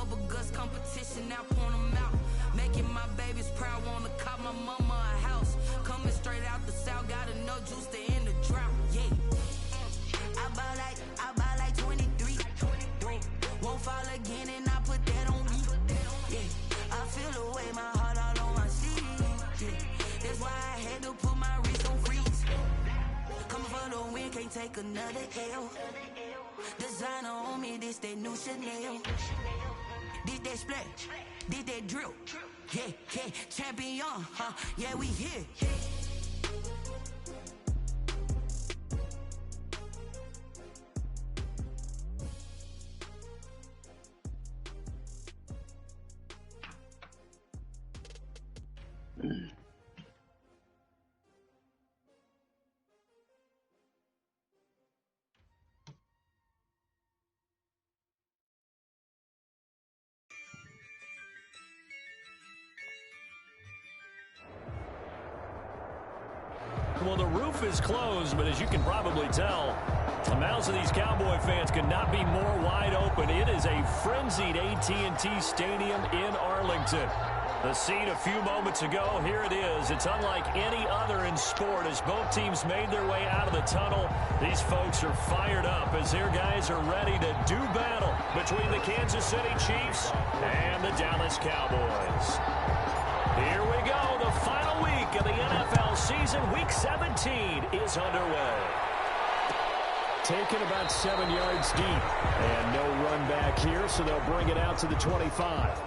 Bubble guts competition, now point them out. Making my babies proud, wanna call my mama a house. Coming straight out the south, got enough juice to end the drought. Yeah. I buy like 23. Won't fall again and I put that on me. Yeah. I feel the way, my heart all on my sleeve. Yeah. That's why I had to put my wrist on freeze. Coming for the win, can't take another L. Designer on me, this that new Chanel. Did that splash, did that drill. Yeah, yeah, champion, huh? Yeah, we here. Well, the roof is closed, but as you can probably tell, the mouths of these Cowboy fans could not be more wide open. It is a frenzied AT&T Stadium in Arlington. The scene a few moments ago, here it is. It's unlike any other in sport as both teams made their way out of the tunnel. These folks are fired up as their guys are ready to do battle between the Kansas City Chiefs and the Dallas Cowboys. Here we go. The final week of the NFL season, Week 17, is underway. Taken about 7 yards deep. And no run back here, so they'll bring it out to the 25.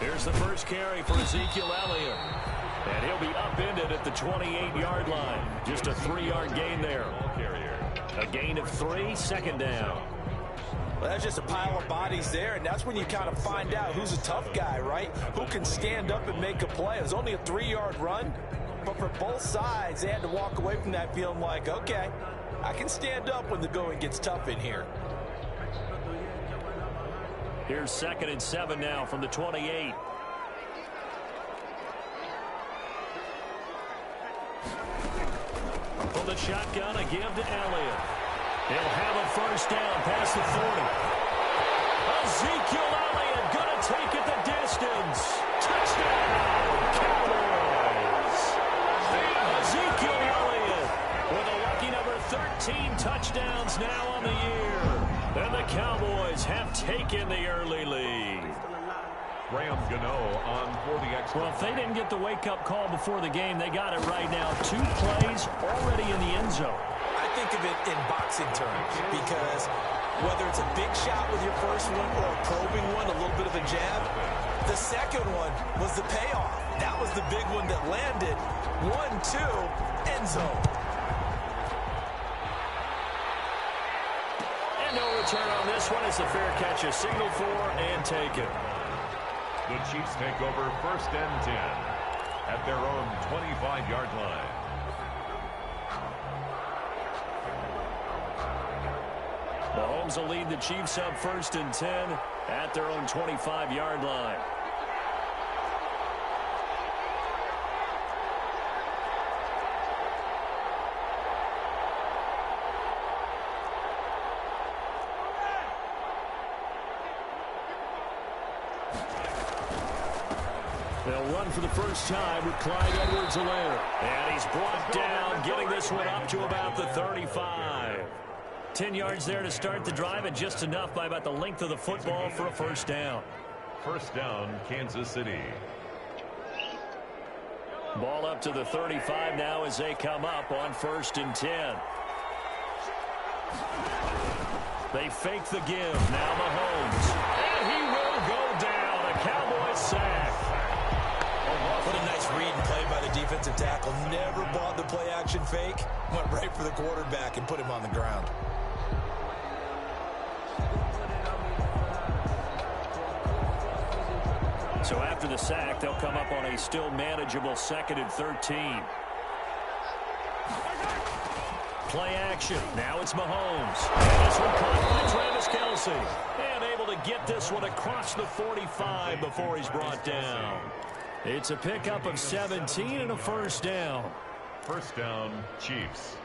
Here's the first carry for Ezekiel Elliott. And he'll be upended at the 28-yard line. Just a 3-yard gain there. A gain of 3, second down. Well, that's just a pile of bodies there, and that's when you kind of find out who's a tough guy, right? Who can stand up and make a play. It was only a 3-yard run, but for both sides, they had to walk away from that feeling like, okay, I can stand up when the going gets tough in here. Here's 2nd and 7 now from the 28. From the shotgun, a give to Elliott. He'll have a first down past the 40. Ezekiel Elliott going to take it the distance. Touchdown, Cowboys. Ezekiel Elliott with a lucky number 13 touchdowns now on the year. And the Cowboys have taken the early lead. Graham Gano on for the extra. Well, if they didn't get the wake-up call before the game, they got it right now. 2 plays already in the end zone. I think of it in boxing terms because whether it's a big shot with your first one or a probing one, a little bit of a jab, the second one was the payoff. That was the big one that landed. 1-2, end zone. No return on this one as the fair catch is signaled for and taken. The Chiefs take over 1st and 10 at their own 25-yard line. Mahomes will lead the Chiefs up 1st and 10 at their own 25-yard line. They'll run for the first time with Clyde Edwards-Helaire. And he's brought down, getting this one up to about the 35. 10 yards there to start the drive, and just enough by about the length of the football for a first down. First down, Kansas City. Ball up to the 35 now as they come up on 1st and 10. They fake the give. Now Mahomes. And he will go down. A Cowboys sack. What a nice read and play by the defensive tackle. Never bought the play-action fake. Went right for the quarterback and put him on the ground. So after the sack, they'll come up on a still manageable 2nd and 13. Play action. Now it's Mahomes. And this one caught by Travis Kelce. And able to get this one across the 45 before he's brought down. It's a pickup of 17 and a first down. First down, Chiefs.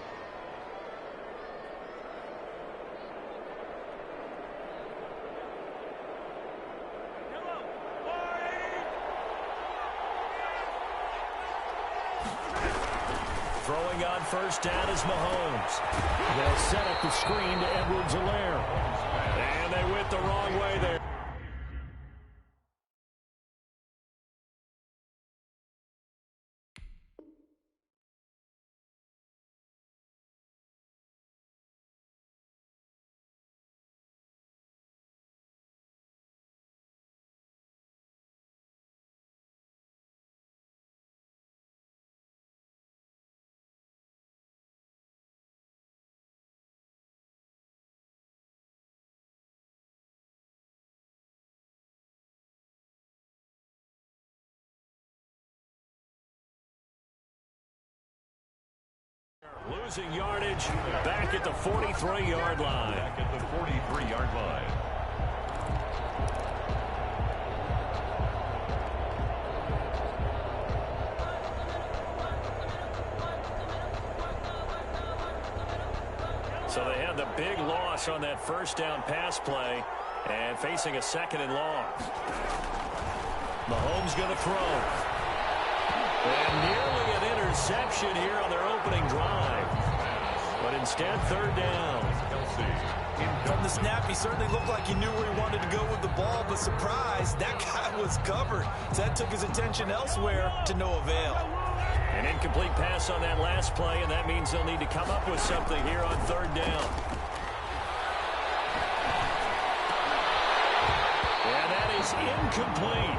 Throwing on first down is Mahomes. They'll set up the screen to Edwards-Helaire. And they went the wrong way there. Losing yardage back at the 43-yard line. Back at the 43-yard line. So they had the big loss on that first down pass play and facing a 2nd and long. Mahomes going to throw. And nearly an interception here on their opening drive. But instead, 3rd down. From the snap, he certainly looked like he knew where he wanted to go with the ball, but surprise, that guy was covered. So that took his attention elsewhere to no avail. An incomplete pass on that last play, and that means they'll need to come up with something here on 3rd down. And that is incomplete.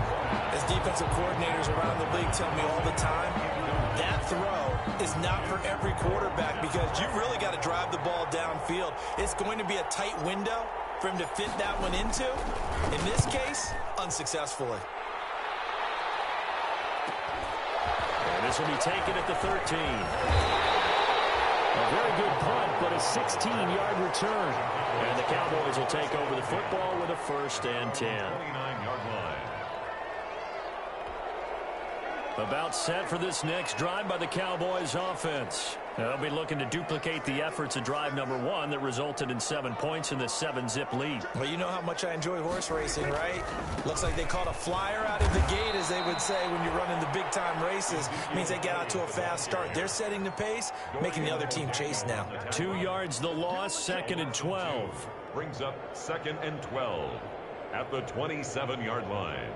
As defensive coordinators around the league tell me all the time, that throw is not for every quarterback because you've really got to drive the ball downfield. It's going to be a tight window for him to fit that one into. In this case, unsuccessfully. And this will be taken at the 13. A very good punt, but a 16-yard return. And the Cowboys will take over the football with a 1st and 10. 29-yard line. About set for this next drive by the Cowboys offense. They'll be looking to duplicate the efforts of drive number 1 that resulted in 7 points in the 7-zip lead. Well, you know how much I enjoy horse racing, right? Looks like they caught a flyer out of the gate, as they would say when you're running the big-time races. Means they get out to a fast start. They're setting the pace, making the other team chase now. 2 yards the loss, 2nd and 12. Brings up 2nd and 12 at the 27-yard line.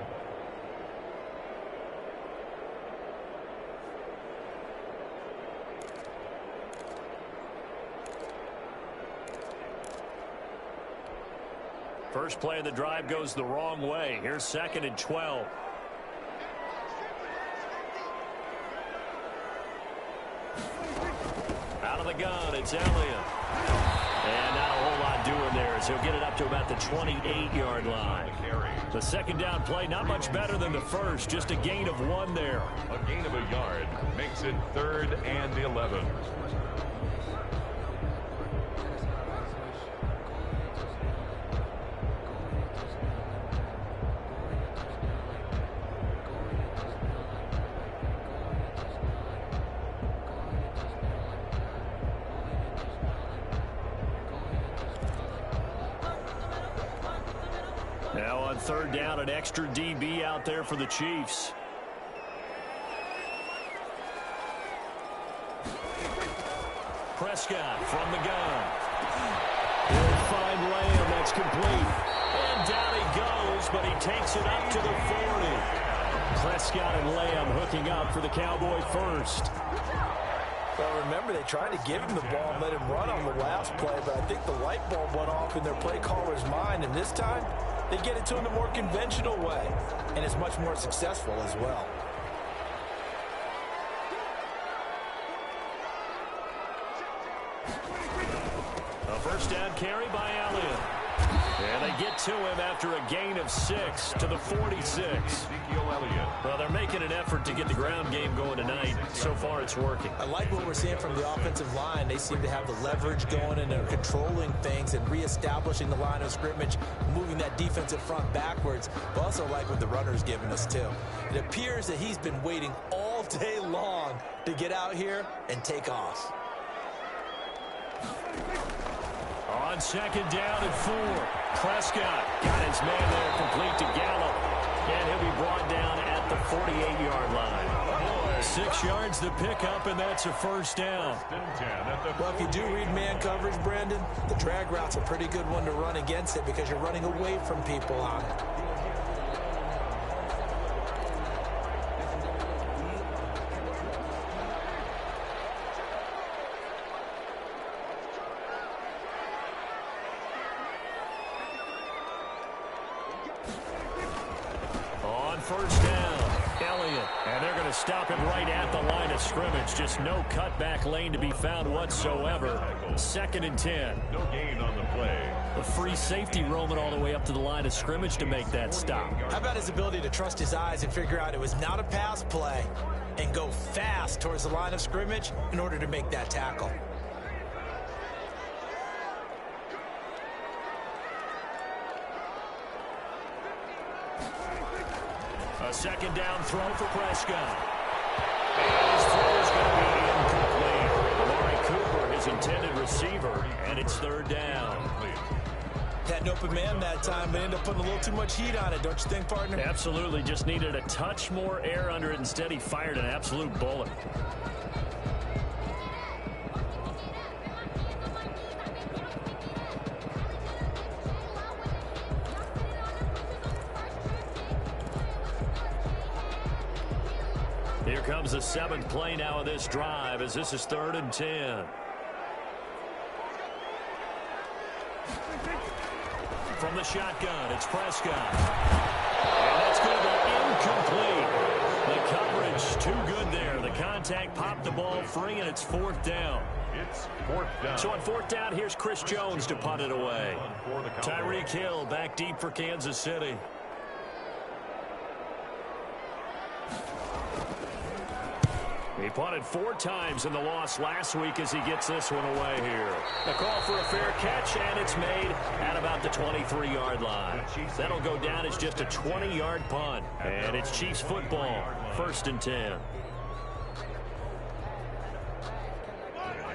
First play of the drive goes the wrong way. Here's 2nd and 12. Out of the gun, it's Elliott. And not a whole lot doing there as he'll get it up to about the 28-yard line. The 2nd down play, not much better than the first, just a gain of 1 there. A gain of a yard makes it 3rd and 11. Now on 3rd down, an extra DB out there for the Chiefs. Prescott from the gun. He'll find Lamb. That's complete. And down he goes, but he takes it up to the 40. Prescott and Lamb hooking up for the Cowboy first. Well, remember, they tried to give him the ball and let him run on the last play, but I think the light bulb went off in their play caller's mind, and this time they get it to him the more conventional way, and it's much more successful as well. A first down carry by Elliott. And they get to him after a gain of 6 to the 46. Well, they're making an effort to get the ground game going tonight. So far, it's working. I like what we're seeing from the offensive line. They seem to have the leverage going and they're controlling things and reestablishing the line of scrimmage, moving that defensive front backwards. But also like what the runner's giving us, too. It appears that he's been waiting all day long to get out here and take off. On second down and 4, Prescott got his man there complete to Gallup. And he'll be brought down at the 48-yard line. 6 yards to pick up, and that's a first down. Well, if you do read man coverage, Brandon, the drag route's a pretty good one to run against it because you're running away from people on it. First down, Elliott. And they're going to stop him right at the line of scrimmage. Just no cutback lane to be found whatsoever. 2nd and 10. No gain on the play. A free safety roaming all the way up to the line of scrimmage to make that stop. How about his ability to trust his eyes and figure out it was not a pass play and go fast towards the line of scrimmage in order to make that tackle? A second down throw for Prescott. And his throw is going to be incomplete. Amari Cooper, his intended receiver, and it's 3rd down. Had an open man that time, but ended up putting a little too much heat on it, don't you think, partner? Absolutely. Just needed a touch more air under it. Instead, he fired an absolute bullet. Here comes the 7th play now of this drive as this is 3rd and 10. From the shotgun, it's Prescott. And that's going to be incomplete. The coverage too good there. The contact popped the ball free, and it's 4th down. It's 4th down. So on 4th down, here's Chris Jones to punt it away. Tyreek Hill back deep for Kansas City. He punted 4 times in the loss last week as he gets this one away here. The call for a fair catch, and it's made at about the 23-yard line. That'll go down as just a 20-yard punt. And it's Chiefs football, 1st and 10.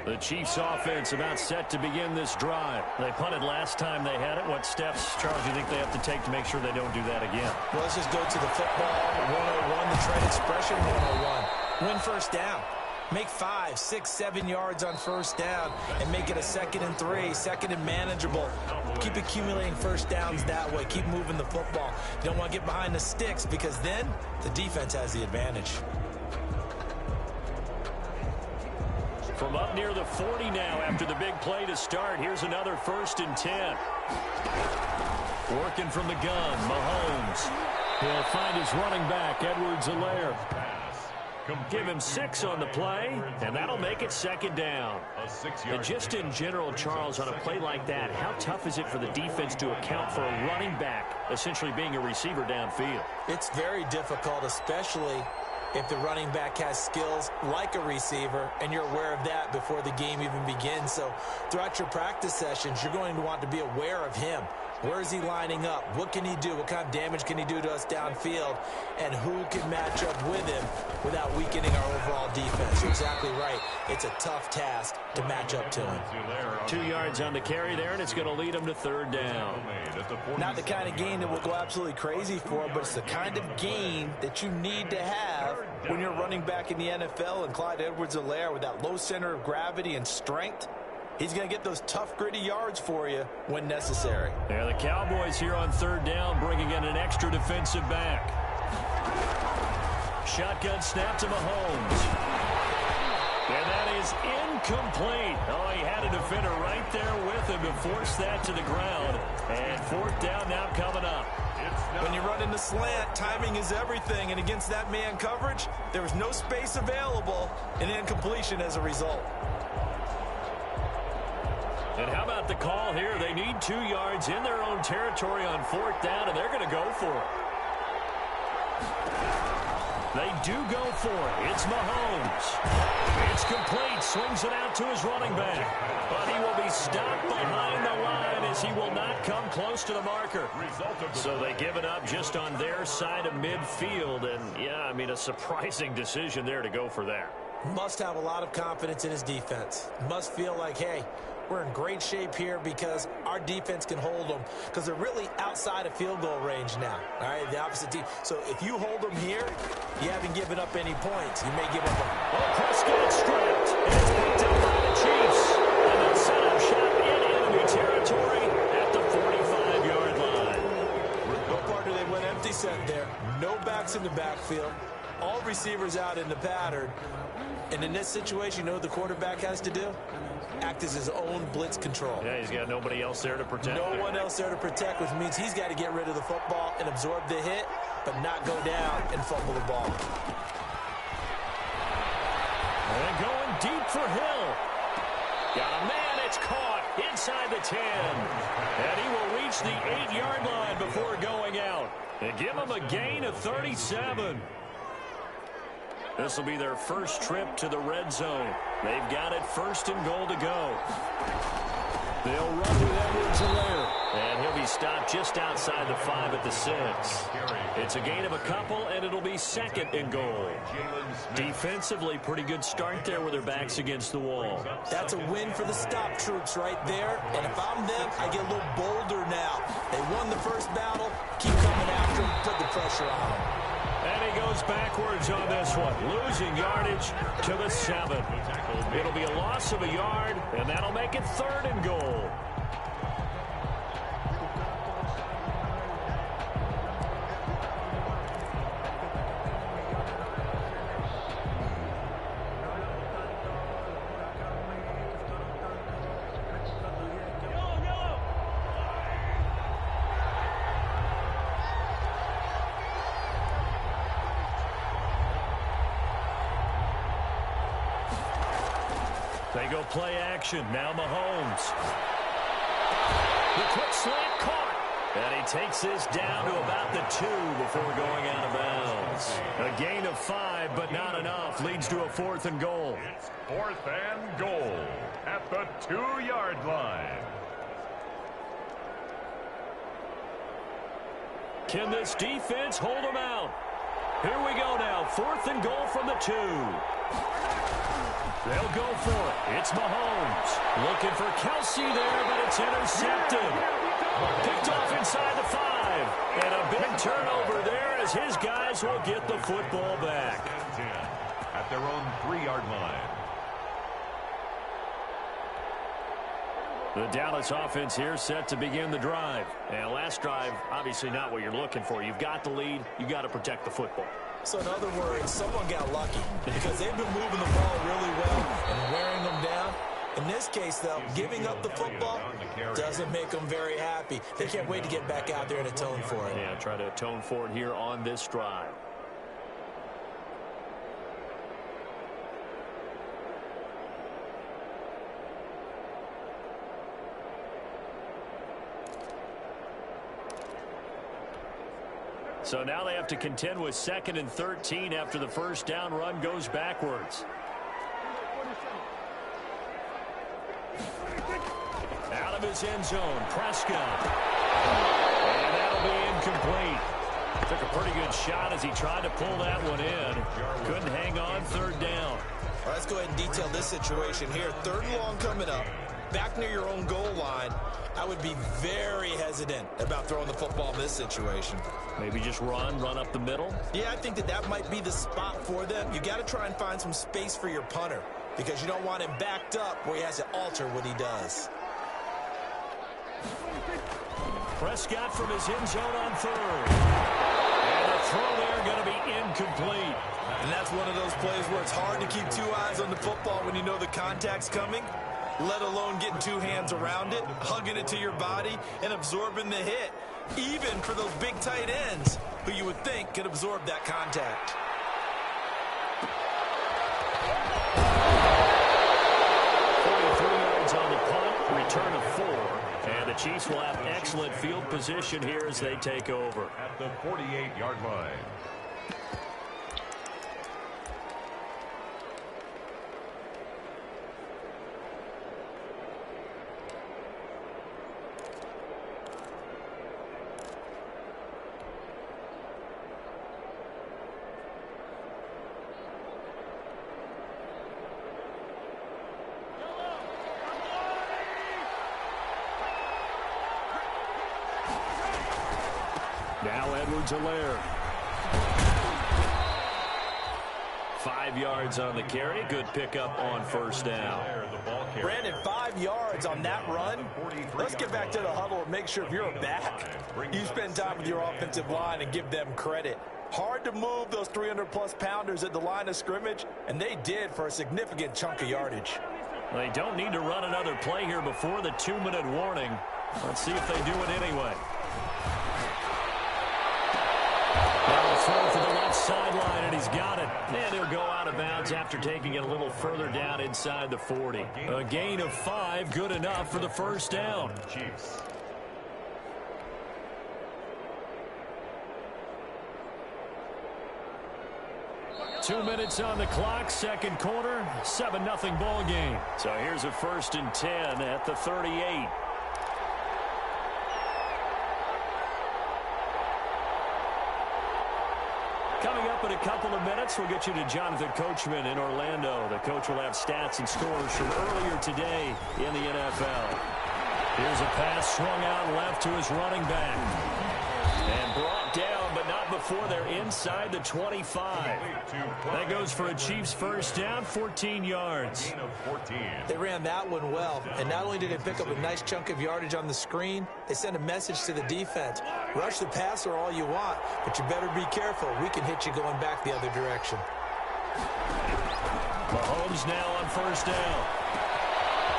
The Chiefs offense about set to begin this drive. They punted last time they had it. What steps, Charles, do you think they have to take to make sure they don't do that again? Well, let's just go to the football 101, the trade expression 101. Win first down. Make 5, 6, 7 yards on first down and make it a 2nd and 3, 2nd and manageable. Keep accumulating first downs that way. Keep moving the football. You don't want to get behind the sticks because then the defense has the advantage. From up near the 40 now after the big play to start. Here's another 1st and 10. Working from the gun, Mahomes. He'll find his running back, Edwards-Helaire. Give him 6 on the play, and that'll make it 2nd down. And just in general, Charles, on a play like that, how tough is it for the defense to account for a running back essentially being a receiver downfield? It's very difficult, especially if the running back has skills like a receiver, and you're aware of that before the game even begins. So throughout your practice sessions, you're going to want to be aware of him. Where is he lining up? What can he do? What kind of damage can he do to us downfield? And who can match up with him without weakening our overall defense? You're exactly right. It's a tough task to match up to him. 2 yards on the carry there, and it's going to lead him to 3rd down. Not the kind of gain that we'll go absolutely crazy for, but it's the kind of gain that you need to have when you're running back in the NFL. And Clyde Edwards-Helaire, with that low center of gravity and strength, he's going to get those tough, gritty yards for you when necessary. Yeah, the Cowboys here on 3rd down, bringing in an extra defensive back. Shotgun snap to Mahomes. And that is incomplete. Oh, he had a defender right there with him to force that to the ground. And 4th down now coming up. When you run in the slant, timing is everything. And against that man coverage, there was no space available and incompletion as a result. And how about the call here? They need 2 yards in their own territory on 4th down, and they're going to go for it. They do go for it. It's Mahomes. It's complete. Swings it out to his running back. But he will be stopped behind the line as he will not come close to the marker. So they give it up just on their side of midfield. And, yeah, I mean, a surprising decision there to go for that. Must have a lot of confidence in his defense. Must feel like, hey, we're in great shape here because our defense can hold them because they're really outside of field goal range now, all right, the opposite team. So if you hold them here, you haven't given up any points. You may give up a... Oh, Prescott strapped. And it's picked up by the Chiefs. And they'll set up shop in enemy territory at the 45-yard line. No part do they went empty set there. No backs in the backfield. All receivers out in the pattern. And in this situation, you know what the quarterback has to do? Act as his own blitz control. Yeah, he's got nobody else there to protect. No one else there to protect, which means he's got to get rid of the football and absorb the hit, but not go down and fumble the ball. And going deep for Hill. Got a man, it's caught inside the 10. And he will reach the 8-yard line before going out. And give him a gain of 37. This will be their first trip to the red zone. They've got it 1st and goal to go. They'll run with Edwards-Helaire. And he'll be stopped just outside the 5 at the 6. It's a gain of a couple, and it'll be 2nd and goal. Defensively, pretty good start there with their backs against the wall. That's a win for the stop troops right there. And if I'm them, I get a little bolder now. They won the first battle. Keep coming after them. Put the pressure on them. And he goes backwards on this one, losing yardage to the 7. It'll be a loss of a yard, and that'll make it 3rd and goal. They go play action. Now Mahomes. The quick slant caught. And he takes this down to about the 2 before going out of bounds. A gain of 5, but not enough. Leads to a 4th and goal. It's 4th and goal at the 2-yard line. Can this defense hold them out? Here we go now. 4th and goal from the 2. They'll go for it. It's Mahomes. Looking for Kelsey there, but it's intercepted. Picked off inside the 5. And a big turnover there as his guys will get the football back. At their own 3-yard line. The Dallas offense here set to begin the drive. And last drive, obviously not what you're looking for. You've got the lead. You've got to protect the football. So in other words, someone got lucky because they've been moving the ball really well and wearing them down. In this case, though, giving up the football doesn't make them very happy. They can't wait to get back out there and atone for it. Yeah, try to atone for it here on this drive. So now they have to contend with 2nd and 13 after the first down run goes backwards. Out of his end zone, Prescott. And that'll be incomplete. Took a pretty good shot as he tried to pull that one in. Couldn't hang on 3rd down. All right, let's go ahead and detail this situation here. 3rd and long coming up. Back near your own goal line. I would be very hesitant about throwing the football in this situation. Maybe just run up the middle? Yeah, I think that might be the spot for them. You got to try and find some space for your punter because you don't want him backed up where he has to alter what he does. Prescott from his end zone on 3rd. And the throw there going to be incomplete. And that's one of those plays where it's hard to keep 2 eyes on the football when you know the contact's coming, let alone getting 2 hands around it, hugging it to your body, and absorbing the hit, even for those big tight ends who you would think could absorb that contact. On the punt, return Chiefs will have excellent field position here as they take over. At the 48-yard line. Now Edwards-Helaire. 5 yards on the carry. Good pickup on first down. Brandon, 5 yards on that run. Let's get back to the huddle and make sure if you're a back, you spend time with your offensive line and give them credit. Hard to move those 300-plus pounders at the line of scrimmage, and they did for a significant chunk of yardage. They don't need to run another play here before the 2-minute warning. Let's see if they do it anyway. Now a throw for the left sideline, and he's got it. And he'll go out of bounds after taking it a little further down inside the 40. A gain of 5, good enough for the first down. Chiefs. Two minutes on the clock, second quarter, 7-0 ball game. So here's a 1st and 10 at the 38. Coming up in a couple of minutes, we'll get you to Jonathan Coachman in Orlando. The coach will have stats and scores from earlier today in the NFL. Here's a pass swung out left to his running back. And brought down, but not before they're inside the 25. That goes for a Chiefs first down, 14 yards. They ran that one well, and not only did they pick up a nice chunk of yardage on the screen, they sent a message to the defense. Rush the passer all you want, but you better be careful. We can hit you going back the other direction. Mahomes now on first down.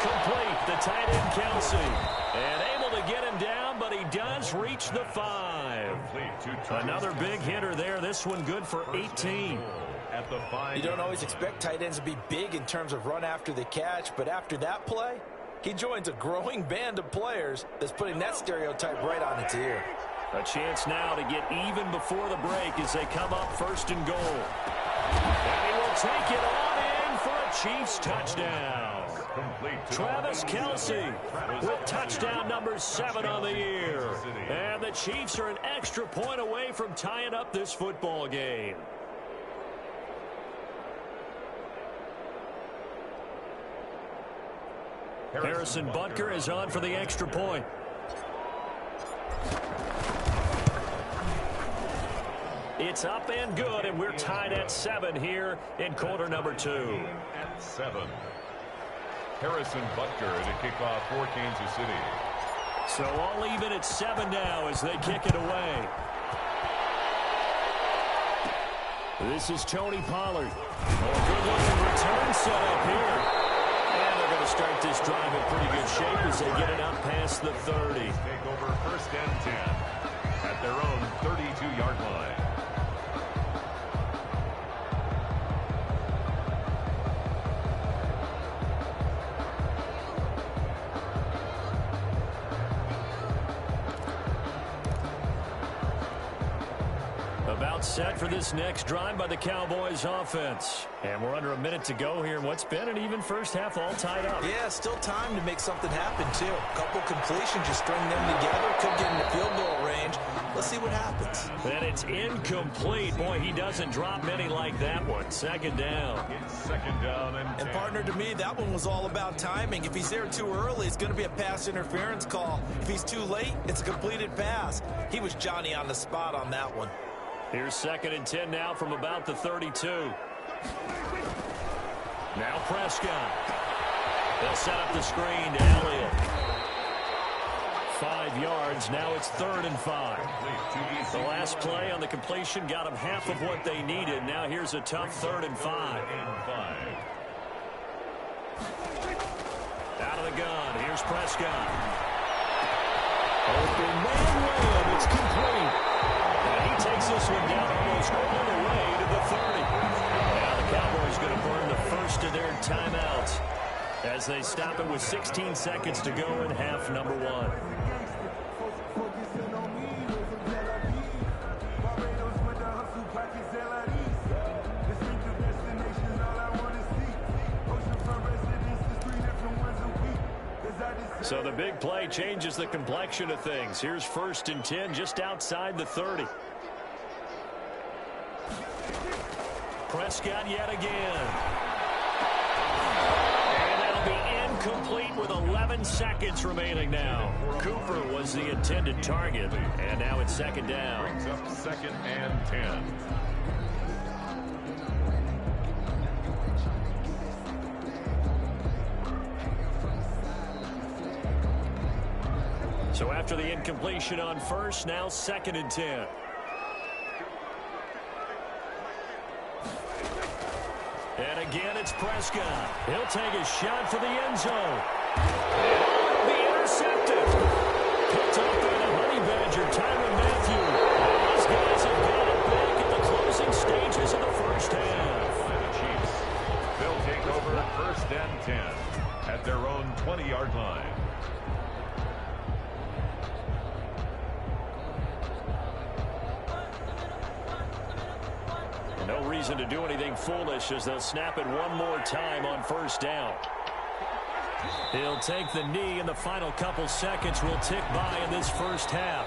Complete, the tight end Kelsey. And able to get him down, but he does reach the 5. Another big hitter there. This one good for 18. You don't always expect tight ends to be big in terms of run after the catch, but after that play, he joins a growing band of players that's putting that stereotype right on its ear. A chance now to get even before the break as they come up 1st and goal. And he will take it on in for a Chiefs touchdown. Travis Kelce with touchdown number 7 on the year. And the Chiefs are an extra point away from tying up this football game. Harrison Butker is on for the extra point. It's up and good, and we're tied at 7 here in quarter number 2. At 7. Harrison Butker to kick off for Kansas City. So all even at 7 now as they kick it away. This is Tony Pollard. Good-looking return set up here. And they're going to start this drive in pretty good shape as they get it up past the 30. Take over 1st and 10 at their own 32-yard line. About set for this next drive by the Cowboys offense. And we're under a minute to go here in what's been an even first half, all tied up. Yeah, still time to make something happen, too. A couple completions, just string them together. Could get into field goal range. Let's see what happens. And it's incomplete. Boy, he doesn't drop many like that one. 2nd down. It's 2nd down and 10. And, partner, to me, that one was all about timing. If he's there too early, it's going to be a pass interference call. If he's too late, it's a completed pass. He was Johnny on the spot on that one. Here's 2nd and 10 now from about the 32. Now Prescott. They'll set up the screen to Elliott. 5 yards. Now it's 3rd and 5. The last play on the completion got them half of what they needed. Now here's a tough 3rd and 5. Out of the gun. Here's Prescott. Open man run. It's complete. And he takes this one down almost all the way to the 30. Now the Cowboys going to burn the first of their timeouts. as they stop it with 16 seconds to go in half number one. So the big play changes the complexion of things. Here's 1st and 10 just outside the 30. Prescott yet again. And that'll be incomplete with 11 seconds remaining now. Cooper was the intended target, and now it's 2nd down. Brings up 2nd and 10. So after the incompletion on 1st, now 2nd and 10. And again, it's Prescott. He'll take a shot for the end zone. And be intercepted. Picked up by the Honey Badger, Tyrann Mathieu. These guys have got it back at the closing stages of the first half. And the Chiefs, they'll take over 1st and 10 at their own 20-yard line. No reason to do anything foolish as they'll snap it one more time on 1st down. He'll take the knee, and the final couple seconds will tick by in this first half.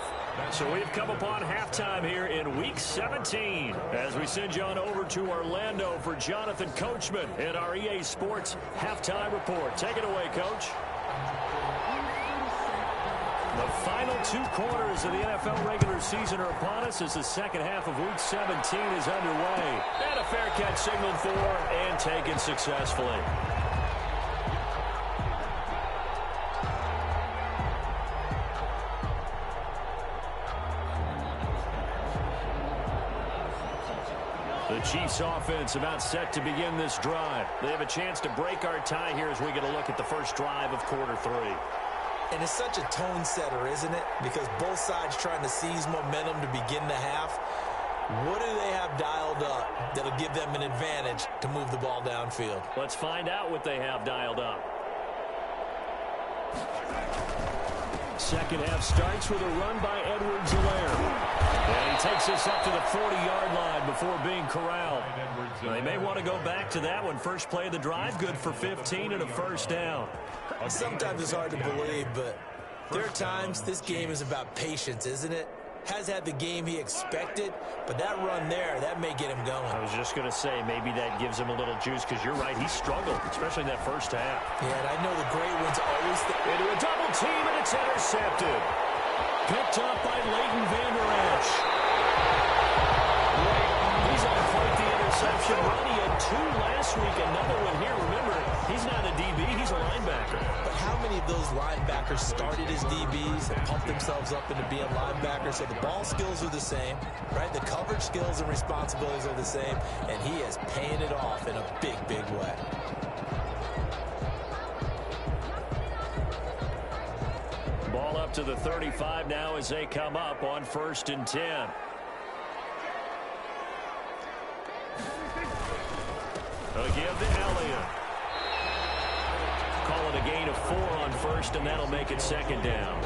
So we've come upon halftime here in Week 17 as we send you on over to Orlando for Jonathan Coachman in our EA Sports Halftime Report. Take it away, Coach. The final 2 quarters of the NFL regular season are upon us as the second half of Week 17 is underway. And a fair catch signaled for and taken successfully. The Chiefs offense about set to begin this drive. They have a chance to break our tie here as we get a look at the first drive of quarter 3. And it's such a tone setter, isn't it? Because both sides trying to seize momentum to begin the half. What do they have dialed up that'll give them an advantage to move the ball downfield? Let's find out what they have dialed up. Second half starts with a run by Edwards-Helaire. And he takes us up to the 40-yard line before being corralled. They may want to go back to that one. First play of the drive, good for 15 and a first down. Sometimes it's hard to believe, but there are times this game is about patience, isn't it? Has had the game he expected, but that run there, that may get him going. I was just going to say, maybe that gives him a little juice, because you're right, he struggled, especially in that first half. Yeah, and I know the great ones always... Into a double team, and it's intercepted. Picked up by Leighton Vander Esch. He's on quite the interception run. He had 2 last week, another one here. Remember, he's not a DB, he's a linebacker. But how many of those linebackers started as DBs and pumped themselves up into being linebackers? So the ball skills are the same, right? The coverage skills and responsibilities are the same, and he is paying it off in a big, big way. Ball up to the 35 now as they come up on 1st and 10. Again to Elliott. Call it a gain of 4 on 1st, and that'll make it 2nd down.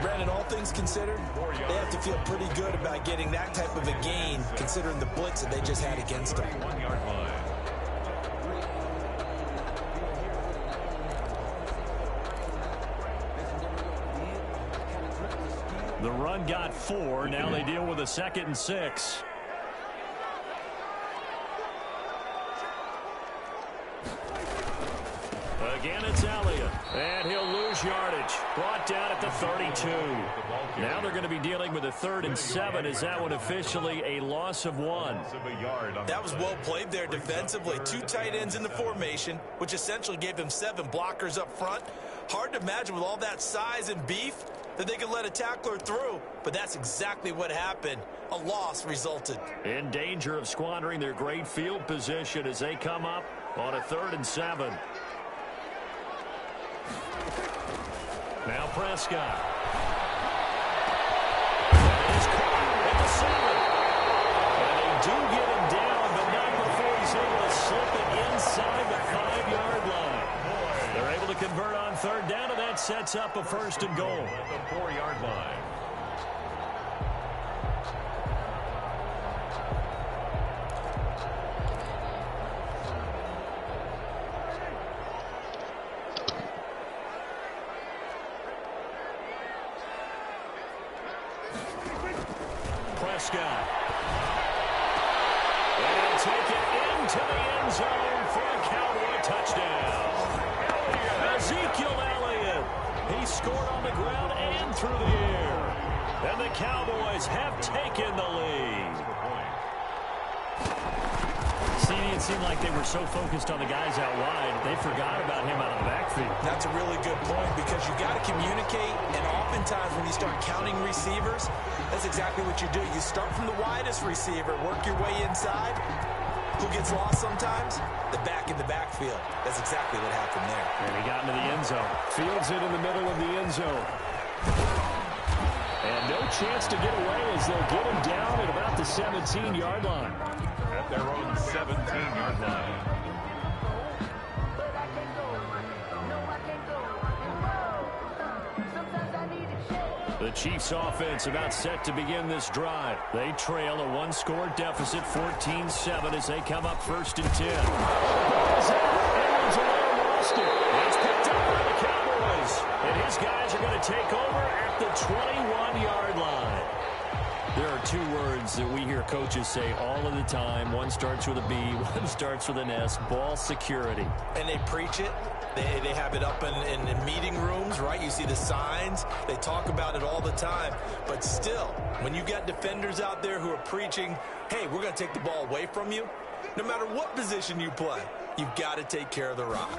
Brandon, all things considered, they have to feel pretty good about getting that type of a gain, considering the blitz that they just had against them. 1-yard line. The run got 4. Now they deal with a 2nd and 6. Again, it's Elliott. And he'll lose yardage. Brought down at the 32. Now they're going to be dealing with a 3rd and 7. Is that one officially a loss of 1? That was well played there defensively. 2 tight ends in the formation, which essentially gave them 7 blockers up front. Hard to imagine with all that size and beef that they could let a tackler through, but that's exactly what happened. A loss resulted. In danger of squandering their great field position as they come up on a 3rd and 7. Now Prescott. He's caught at the 7. And they do get him down, but not before he's able to slip it inside the 5-yard line. They're able to convert on third down, and that sets up a first and goal. At the 4-yard line. Prescott. And take it into the end zone for a Cowboy touchdown. Ezekiel Elliott. He scored on the ground and through the air. And the Cowboys have taken the lead. See, it seemed like they were so focused on the guys out wide, they forgot about him out of the backfield. That's a really good point because you got to communicate, and oftentimes when you start counting receivers, that's exactly what you do. You start from the widest receiver, work your way inside. Who gets lost sometimes? The back in the backfield. That's exactly what happened there. And he got into the end zone. Fields it in the middle of the end zone. And no chance to get away as they'll get him down at about the 17-yard line. At their own 17-yard line. The Chiefs offense about set to begin this drive. They trail a one-score deficit, 14-7, as they come up first and 10. Edwards lost it. It's picked up by the Cowboys. And his guys are going to take over at the 21-yard line. There are two words that we hear coaches say all of the time. One starts with a B, one starts with an S, ball security. And they preach it. They have it up in meeting rooms, right? You see the signs. They talk about it all the time. But still, when you got defenders out there who are preaching, hey, we're going to take the ball away from you, no matter what position you play, you've got to take care of the rock.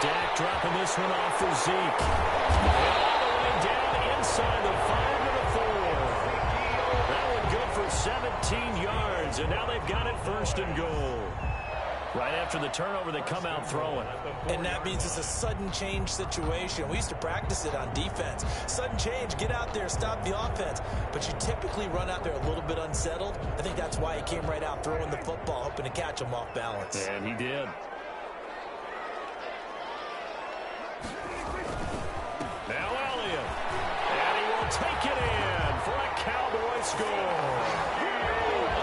Dak dropping this one off for Zeke. And all the way down inside the 5 to the 4. That one good for 17 yards, and now they've got it first and goal. Right after the turnover, they come out throwing. And that means it's a sudden change situation. We used to practice it on defense. Sudden change, get out there, stop the offense. But you typically run out there a little bit unsettled. I think that's why he came right out throwing the football, hoping to catch him off balance. And he did. Now Elliott. And he will take it in for a Cowboy score.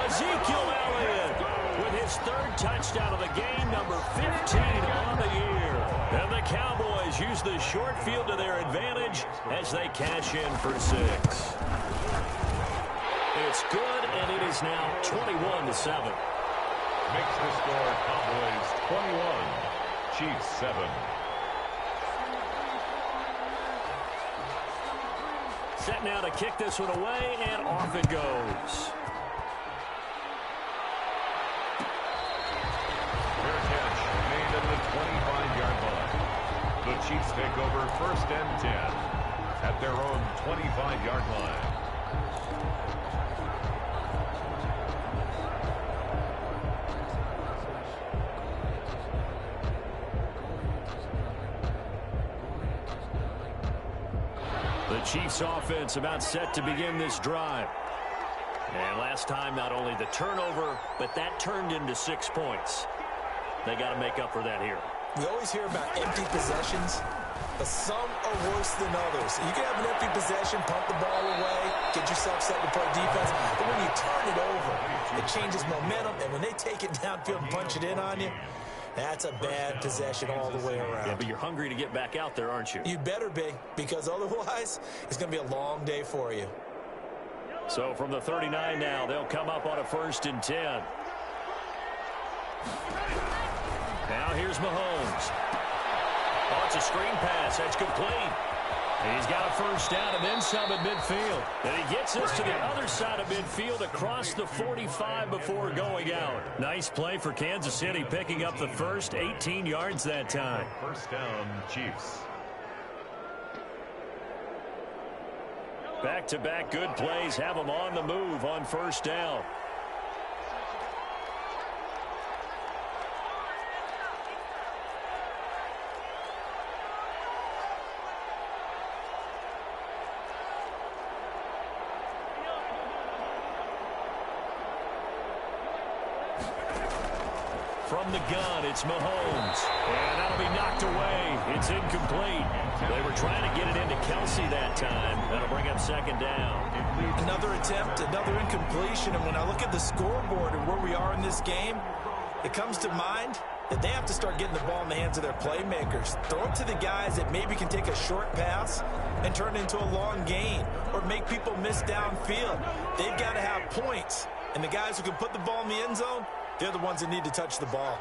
Ezekiel Elliott with his third touchdown of the game, number 15 on the year. And the Cowboys use the short field to their advantage as they cash in for 6. It's good, and it is now 21-7. Makes the score Cowboys 21, Chiefs 7. Set now to kick this one away, and off it goes. Fair catch made at the 25-yard line. The Chiefs take over first and 10 at their own 25-yard line. The Chiefs offense about set to begin this drive. And last time, not only the turnover, but that turned into 6 points. They got to make up for that here. We always hear about empty possessions, but some are worse than others. You can have an empty possession, pump the ball away, get yourself set to play defense, but when you turn it over, it changes momentum, and when they take it downfield and punch it in on you, that's a bad possession all the way around. Yeah, but you're hungry to get back out there, aren't you? You'd better be, because otherwise, it's going to be a long day for you. So from the 39 now, they'll come up on a first and 10. Now here's Mahomes. Oh, it's a screen pass. That's complete. He's got a first down and then some at midfield. And he gets this to the other side of midfield across the 45 before going out. Nice play for Kansas City, picking up the first 18 yards that time. First down, Chiefs. Back-to-back good plays have them on the move on first down. From from the gun. It's Mahomes. And that'll be knocked away. It's incomplete. They were trying to get it into Kelsey that time. That'll bring up second down. Another attempt, another incompletion. And when I look at the scoreboard and where we are in this game, it comes to mind that they have to start getting the ball in the hands of their playmakers. Throw it to the guys that maybe can take a short pass and turn it into a long gain or make people miss downfield. They've got to have points. And the guys who can put the ball in the end zone, they're the ones that need to touch the ball.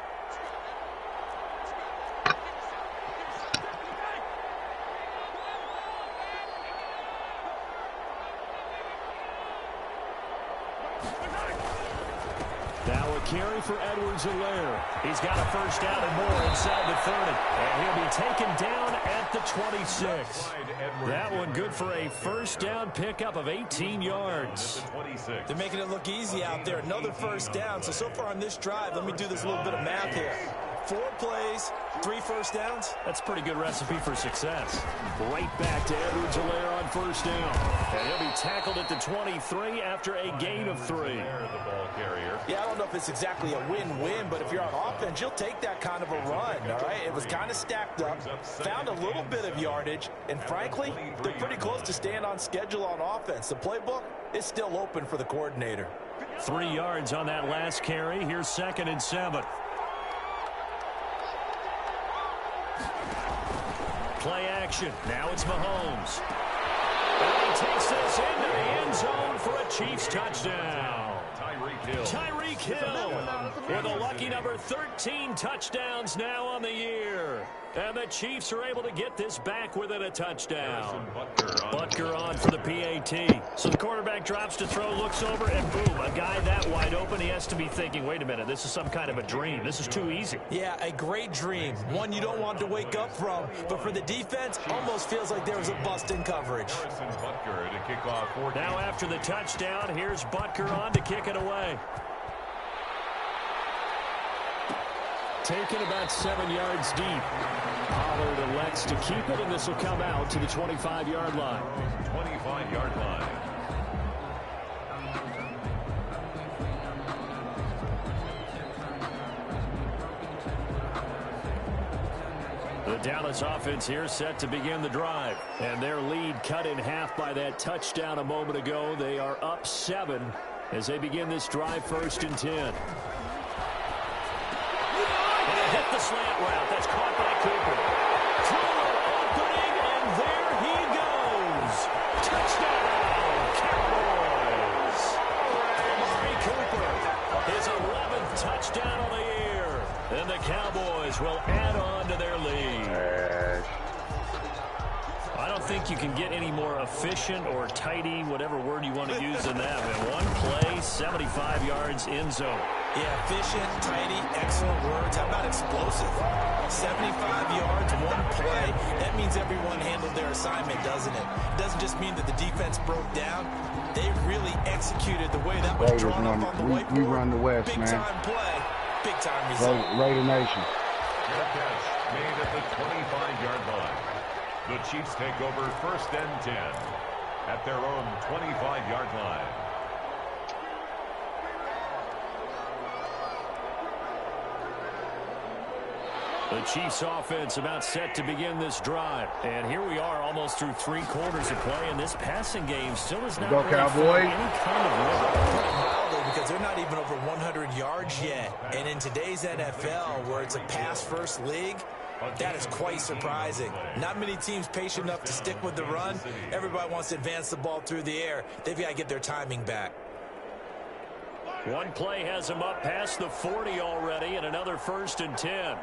Now a carry for Edwards-Helaire. He's got a first down and more inside the 30. And he'll be taken down at the 26. That one good for a first down pickup of 18 yards. They're making it look easy out there. Another first down. So far on this drive, let me do this little bit of math here. 4 plays, 3 first downs. That's a pretty good recipe for success. Right back to Edwards-Helaire on first down. And he'll be tackled at the 23 after a gain of 3. Yeah, I don't know if it's exactly a win-win, but if you're on offense, you'll take that kind of a run, all right? It was kind of stacked up, found a little bit of yardage, and frankly, they're pretty close to staying on schedule on offense. The playbook is still open for the coordinator. 3 yards on that last carry. Here's 2nd and 7. Play action. Now it's Mahomes. And he takes this into the end zone for a Chiefs touchdown. Tyreek Hill with a lucky number 13 touchdowns now on the year. And the Chiefs are able to get this back within a touchdown. Butker on for the PAT. So the quarterback drops to throw, looks over, and boom, a guy that wide open, he has to be thinking, wait a minute, this is some kind of a dream. This is too easy. Yeah, a great dream. One you don't want to wake up from. But for the defense, almost feels like there was a bust in coverage. Now after the touchdown, here's Butker on to kick it away. Taken about 7 yards deep. Pollard elects to keep it, and this will come out to the 25-yard line. 25-yard line. The Dallas offense here set to begin the drive. And their lead cut in half by that touchdown a moment ago. They are up 7 as they begin this drive 1st and 10. Hit the slant route. That's caught by Cooper. Through opening, and there he goes. Touchdown, Cowboys. Amari Cooper, his 11th touchdown of the year. And the Cowboys will add on to their lead. I don't think you can get any more efficient or tidy, whatever word you want to use in that. In one play, 75 yards in zone. Yeah, efficient, tidy, excellent words. How about explosive? 75 yards, one play. That means everyone handled their assignment, doesn't it? It doesn't just mean that the defense broke down. They really executed the way that was drawn up on the whiteboard. We run the West, big man. Big time play, big time result. Raider Nation. Good catch made at the 25-yard line. The Chiefs take over 1st and 10 at their own 25-yard line. The Chiefs offense about set to begin this drive. And here we are almost through 3 quarters of play, and this passing game still is not really Cowboys. any kind of rhythm. Because they're not even over 100 yards yet. And in today's NFL, where it's a pass-first league, that is quite surprising. Not many teams patient enough to stick with the run. Everybody wants to advance the ball through the air. They've got to get their timing back. One play has them up past the 40 already, and another 1st and 10.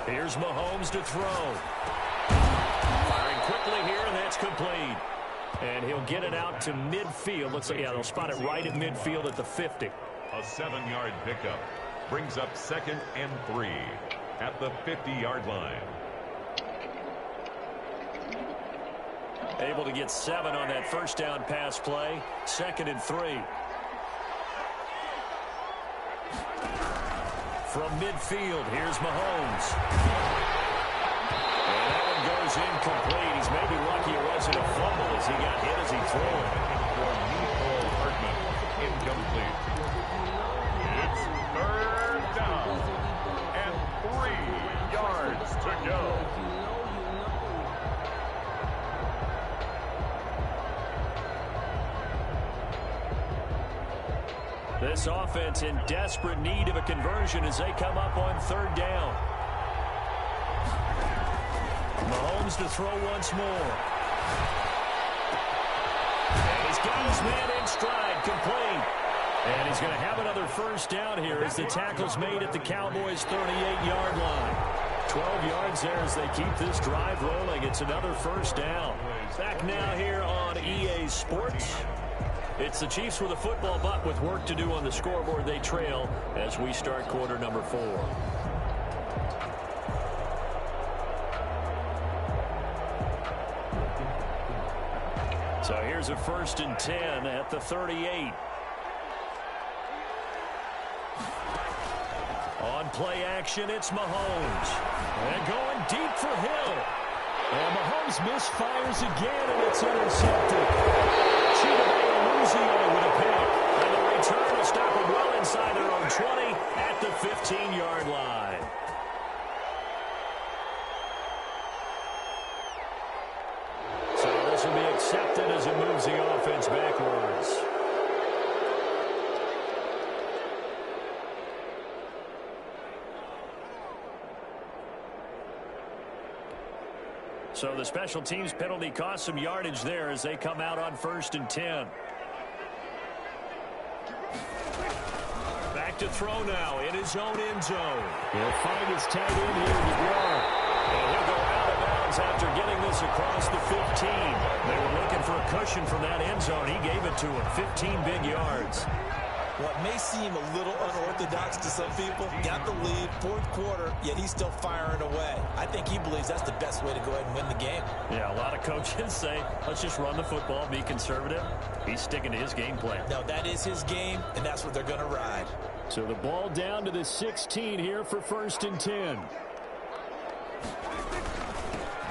Here's Mahomes to throw. Firing quickly here, and that's complete. And he'll get it out to midfield. Looks like, yeah, they'll spot it right at midfield at the 50. A 7-yard pickup brings up 2nd and 3 at the 50-yard line. Able to get 7 on that first down pass play. 2nd and 3. from midfield. Here's Mahomes. And that one goes incomplete. He's maybe lucky it wasn't a fumble as he got hit as he threw it. For Nicole Hartman, incomplete. It's third down and 3 yards to go. This offense in desperate need of a conversion as they come up on third down. Mahomes to throw once more. And he's got his man in stride, complete. And he's going to have another first down here as the tackle's made at the Cowboys' 38-yard line. 12 yards there as they keep this drive rolling. It's another first down. Back now here on EA Sports. It's the Chiefs with a football, but with work to do on the scoreboard, they trail as we start quarter number 4. So here's a 1st and 10 at the 38. On play action, it's Mahomes. And going deep for Hill. And Mahomes misfires again, and it's intercepted. With a pick. And the return will stop them well inside their own 20 at the 15-yard line. So this will be accepted as it moves the offense backwards. So the special teams penalty cost some yardage there as they come out on 1st and 10. Back to throw now in his own end zone. He'll find his tight end here in the ground. And he'll go out of bounds after getting this across the 15. They were looking for a cushion from that end zone. He gave it to him. 15 big yards. What may seem a little unorthodox to some people, got the lead, 4th quarter, yet he's still firing away. I think he believes that's the best way to go ahead and win the game. Yeah, a lot of coaches say, let's just run the football, be conservative. He's sticking to his game plan. No, that is his game, and that's what they're going to ride. So the ball down to the 16 here for 1st and 10.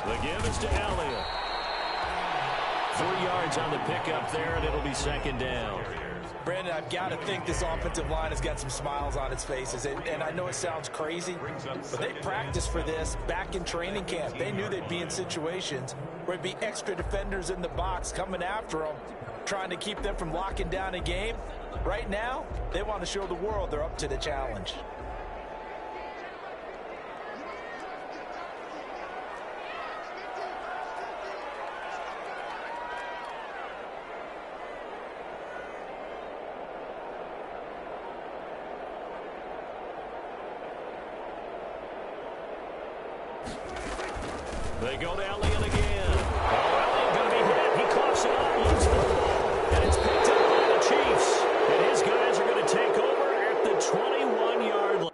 The give is to Elliott. 3 yards on the pickup there, and it'll be 2nd down. Brandon, I've got to think this offensive line has got some smiles on its faces. And I know it sounds crazy, but they practiced for this back in training camp. They knew they'd be in situations where it'd be extra defenders in the box coming after them, trying to keep them from locking down a game. Right now, they want to show the world they're up to the challenge. They go to Elliott again. Oh, Elliott going to be hit. He coughs it up, loses the ball. And it's picked up by the Chiefs. And his guys are going to take over at the 21-yard line.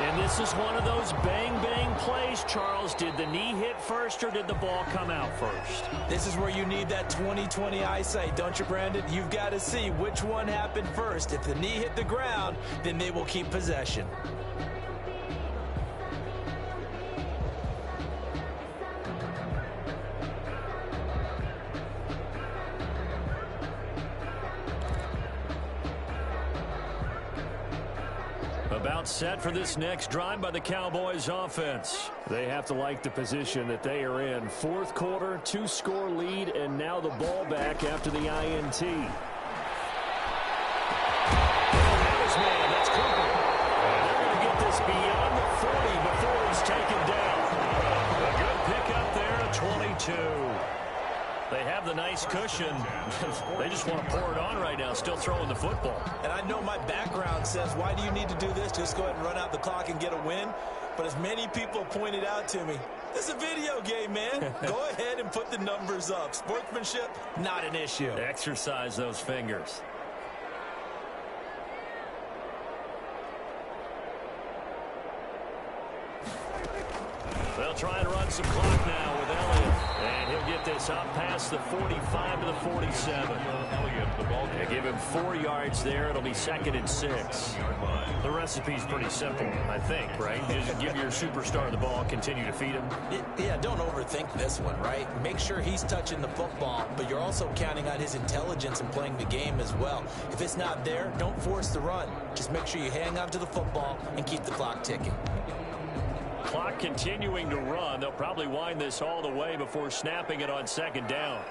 And this is one of those bang-bang plays, Charles. Did the knee hit first or did the ball come out first? This is where you need that 20/20 eyesight, don't you, Brandon? You've got to see which one happened first. If the knee hit the ground, then they will keep possession. About set for this next drive by the Cowboys offense. They have to like the position that they are in. 4th quarter, 2-score lead, and now the ball back after the INT. That's Cooper. And they're going to get this beyond the 40 before he's taken down. A good pickup there at 22. They have the nice nice cushion. They just want to pour it on right now, still throwing the football. And I know my background says, why do you need to do this? Just go ahead and run out the clock and get a win. But as many people pointed out to me, this is a video game, man. Go ahead and put the numbers up. Sportsmanship, not an issue. Exercise those fingers. They'll try and run some clock now with Elliott. And he'll get this up past the 45 to the 47. They give him 4 yards there. It'll be 2nd and 6. The recipe's pretty simple, I think, right? Just give your superstar the ball, continue to feed him. Yeah, don't overthink this one, right? Make sure he's touching the football, but you're also counting on his intelligence in playing the game as well. If it's not there, don't force the run. Just make sure you hang on to the football and keep the clock ticking. Clock continuing to run. They'll probably wind this all the way before snapping it on 2nd down.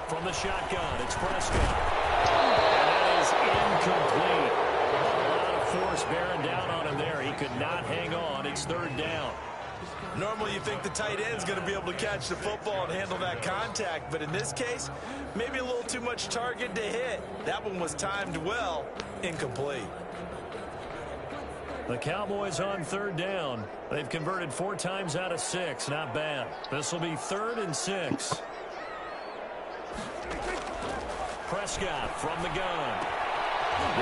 From the shotgun, it's Prescott. And that is incomplete. A lot of force bearing down on him there. He could not hang on. It's 3rd down. Normally you think the tight end's going to be able to catch the football and handle that contact, but in this case, maybe a little too much target to hit. That one was timed well, incomplete. The Cowboys on 3rd down. They've converted 4 times out of 6. Not bad. This will be 3rd and 6. Prescott from the gun.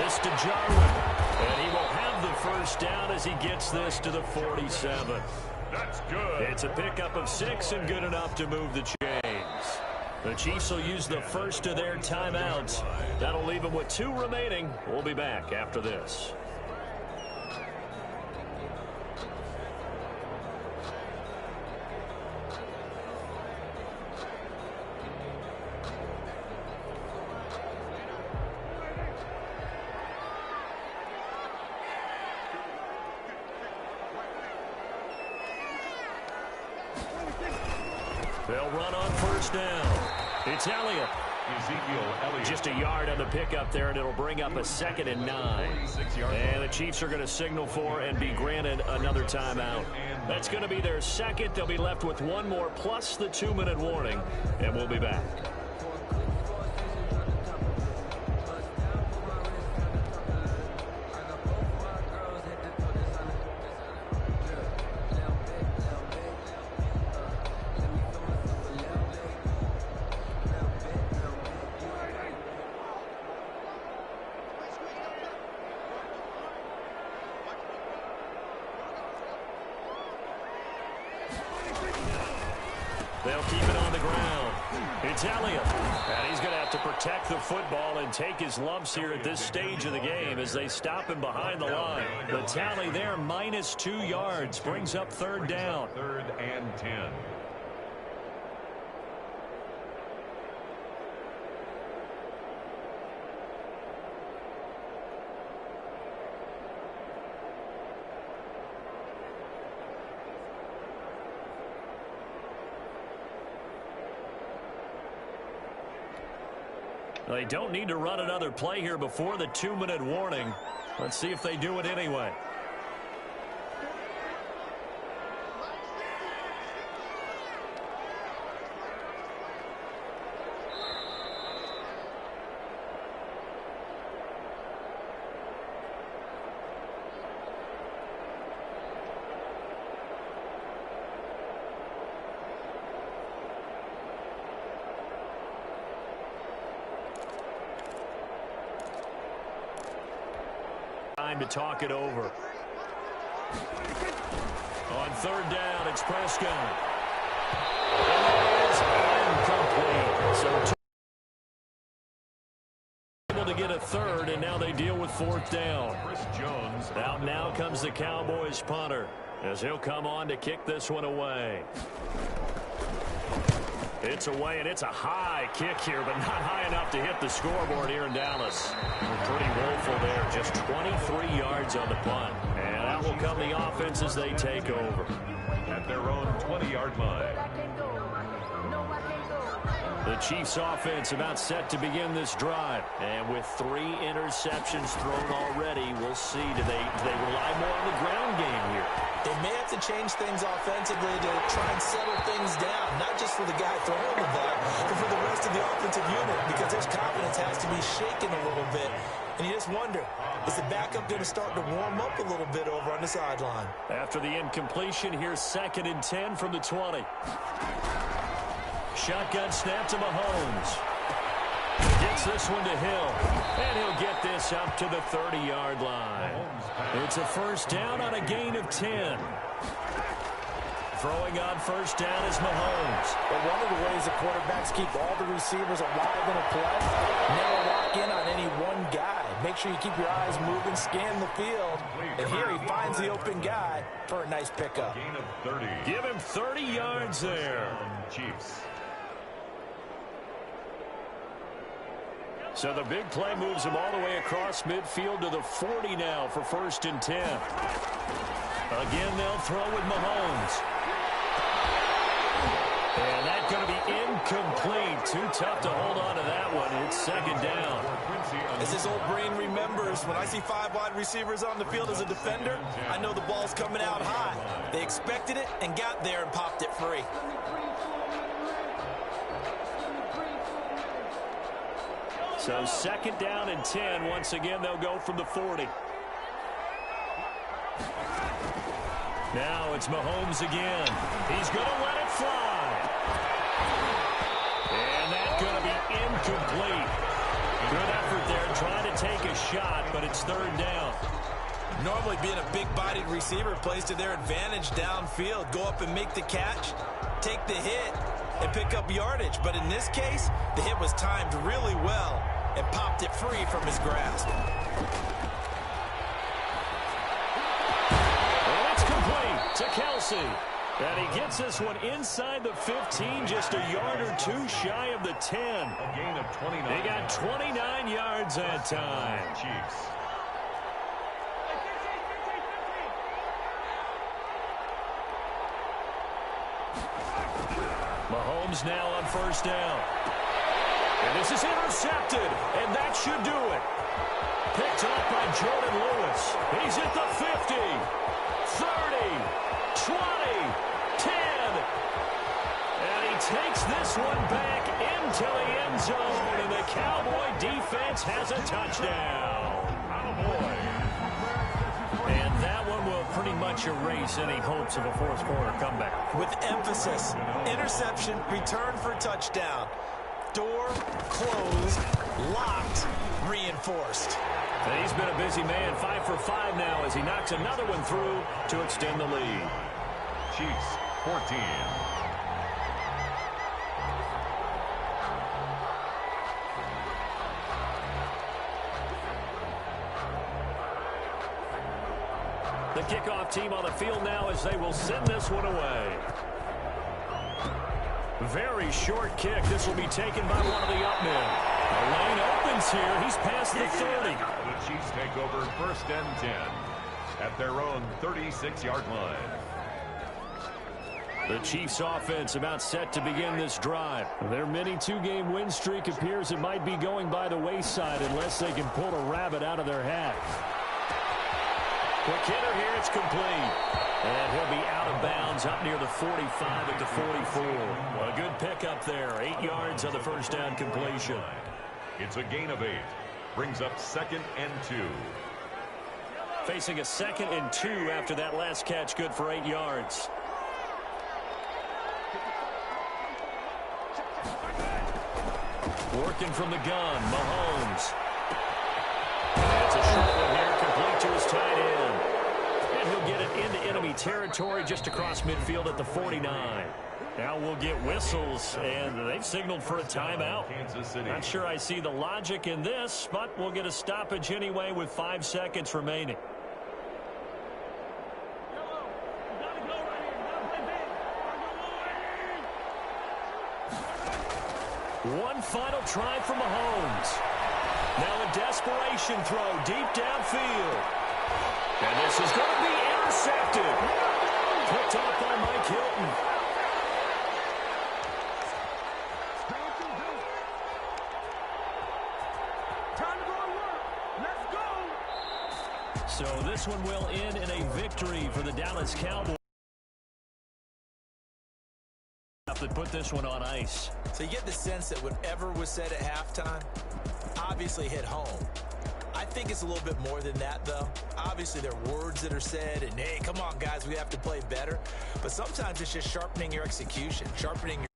This to Jarwin. And he will have the 1st down as he gets this to the 47. That's good. It's a pickup of 6 and good enough to move the chains. The Chiefs will use the first of their timeouts. That'll leave them with 2 remaining. We'll be back after this. They'll run on 1st down. It's Elliott. Ezekiel Elliott. Just a yard on the pickup there, and it'll bring up a 2nd and 9. And the Chiefs are going to signal for and be granted another timeout. That's going to be their 2nd. They'll be left with 1 more plus the 2-minute warning, and we'll be back. They'll keep it on the ground. It's Elliott. And he's going to have to protect the football and take his lumps here at this stage of the game as they stop him behind the line. The tally there, minus 2 yards, brings up 3rd down. 3rd and 10. They don't need to run another play here before the 2-minute warning. Let's see if they do it anyway. Time to talk it over. On 3rd down, it's Prescott. And it is incomplete. So able to get a 3rd, and now they deal with 4th down. Chris Jones. Out now comes the Cowboys punter as he'll come on to kick this one away. It's away, and it's a high kick here, but not high enough to hit the scoreboard here in Dallas. Pretty woeful there, just 23 yards on the punt. And out will come the offense as they take over. At their own 20-yard line. The Chiefs offense about set to begin this drive. And with 3 interceptions thrown already, we'll see. Do they rely more on the ground game here? They may have to change things offensively to try and settle things down, not just for the guy throwing the ball, but for the rest of the offensive unit, because their confidence has to be shaken a little bit. And you just wonder, is the backup going to start to warm up a little bit over on the sideline? After the incompletion, here's 2nd and 10 from the 20. Shotgun snap to Mahomes. Gets this one to Hill. And he'll get this up to the 30-yard line. It's a first down on a gain of 10. Throwing on first down is Mahomes. But one of the ways the quarterbacks keep all the receivers alive in a play, never lock in on any one guy. Make sure you keep your eyes moving, scan the field. And here he finds the open guy for a nice pickup. Gain of 30. Give him 30 yards there. Chiefs. So the big play moves him all the way across midfield to the 40 now for 1st and 10. Again, they'll throw with Mahomes. And that's going to be incomplete. Too tough to hold on to that one. It's 2nd down. As his old brain remembers, when I see 5 wide receivers on the field as a defender, I know the ball's coming out high. They expected it and got there and popped it free. So 2nd down and 10. Once again, they'll go from the 40. Now it's Mahomes again. He's going to let it fly. And that's going to be incomplete. Good effort there trying to take a shot, but it's 3rd down. Normally being a big-bodied receiver plays to their advantage downfield. Go up and make the catch, take the hit, and pick up yardage. But in this case, the hit was timed really well and popped it free from his grasp. And it's complete to Kelsey. And he gets this one inside the 15, just a yard or 2 shy of the 10. A gain of 29. They got 29 yards that time. Chiefs. Mahomes now on first down. And this is intercepted, and that should do it. Picked up by Jordan Lewis. He's at the 50, 30, 20, 10. And he takes this one back into the end zone, and the Cowboy defense has a touchdown. And that one will pretty much erase any hopes of a fourth-quarter comeback. With emphasis, interception, return for touchdown. Door closed, locked, reinforced. And he's been a busy man, 5 for 5 now as he knocks another one through to extend the lead. Chiefs 14. The kickoff team on the field now as they will send this one away. Very short kick. This will be taken by one of the up men. The lane opens here. He's past the 30. The Chiefs take over 1st and 10 at their own 36-yard line. The Chiefs offense about set to begin this drive. Their mini 2-game win streak appears it might be going by the wayside unless they can pull a rabbit out of their hat. Quick hitter here, it's complete. And he'll be out of bounds up near the 45 at the 44. A good pickup there. 8 yards on the first down completion. It's a gain of 8. Brings up 2nd and 2. Facing a 2nd and 2 after that last catch. Good for 8 yards. Working from the gun, Mahomes. That's a short one here, complete to his tight end. And he'll get it into enemy territory just across midfield at the 49. Now we'll get whistles, and they've signaled for a timeout. Kansas City. Not sure I see the logic in this, but we'll get a stoppage anyway with 5 seconds remaining. One final try for Mahomes. Now a desperation throw deep downfield. And this is going to be intercepted. Picked up by Mike Hilton. So this one will end in a victory for the Dallas Cowboys. That put this one on ice. So you get the sense that whatever was said at halftime obviously hit home. I think it's a little bit more than that, though. Obviously, there are words that are said, and, hey, come on, guys, we have to play better. But sometimes it's just sharpening your execution, sharpening your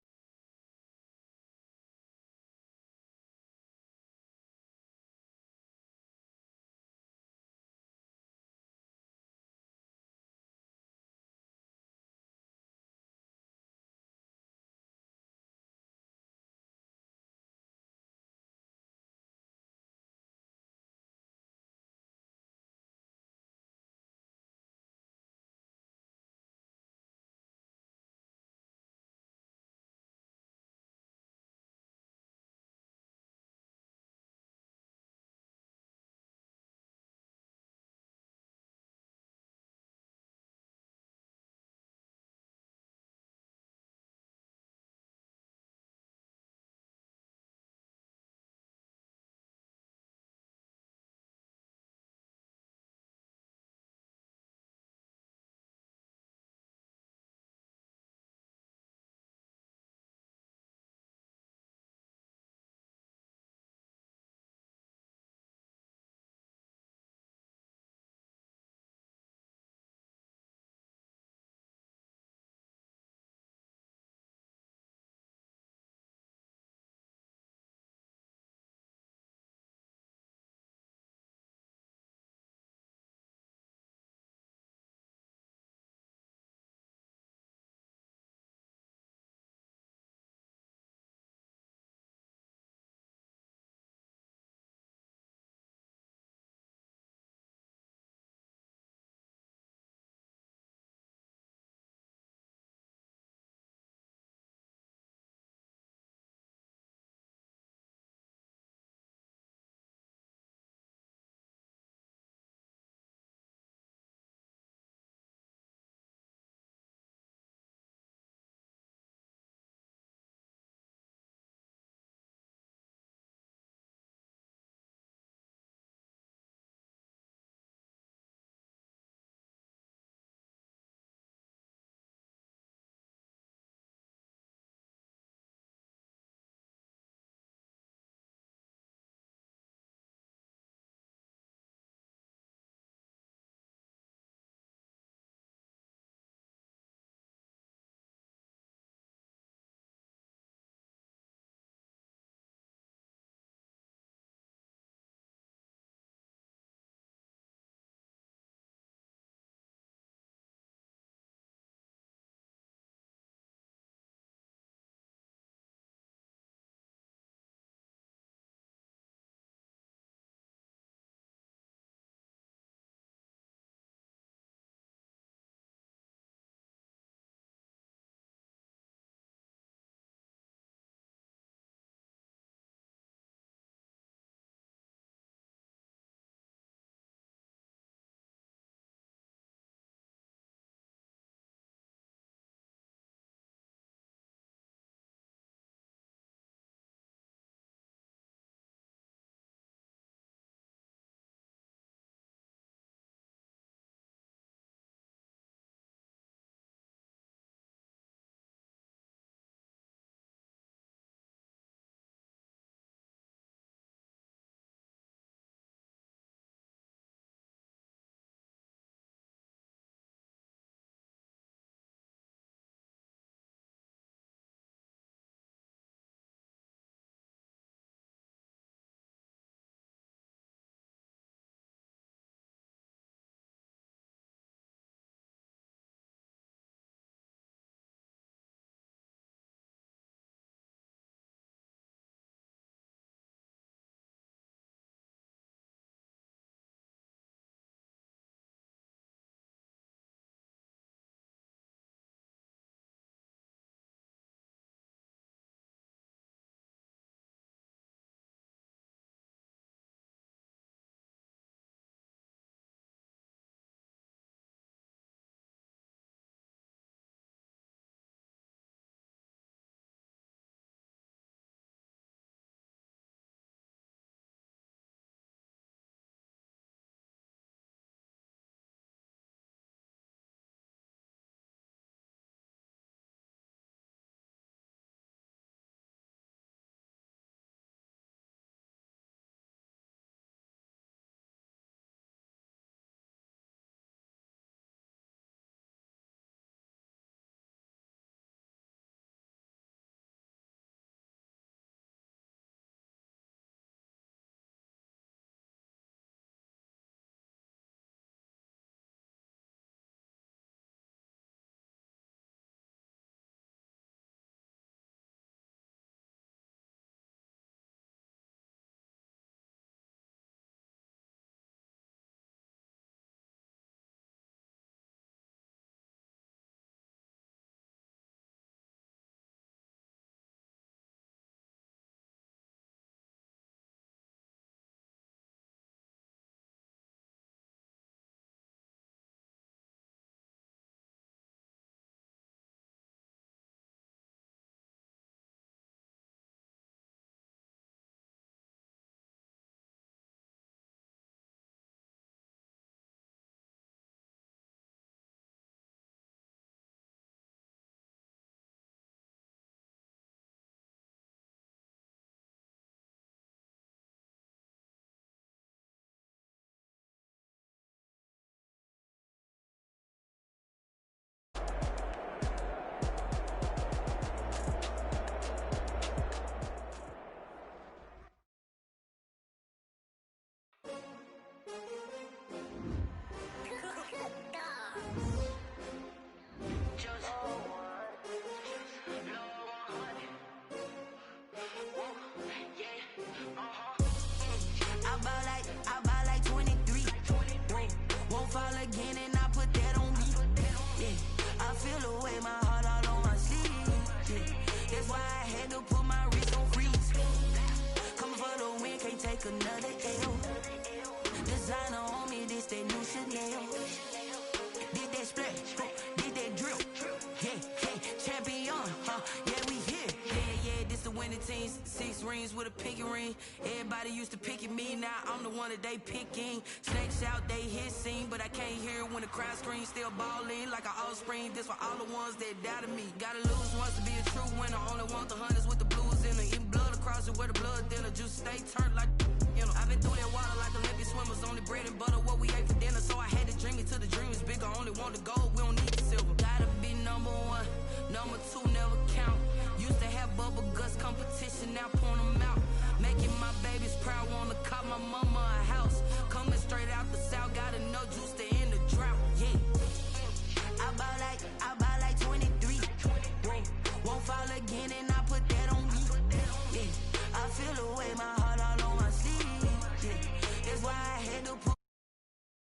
15s, 6 rings with a pinky ring. Everybody used to pick at me, now I'm the one that they picking. Snakes out, they hissing, but I can't hear it when the crowd screams. Still balling like an offspring. This for all the ones that doubted me. Gotta lose once to be a true winner. Only want the hunters with the blues in it. Eating blood across it where the blood dinner. Juice stay turned like, you know. I've been through that water like Olympic swimmers. Only bread and butter, what we ate for dinner. So I had to dream it till the dream is bigger. Only want the gold, we don't need the silver. Gotta be number one, number two never count. Used to have bubble guts competition, now point them out. Making my babies proud, wanna cop my mama a house. Coming straight out the south, gotta know juice to end the drought. Yeah, I bought like 23. Won't fall again.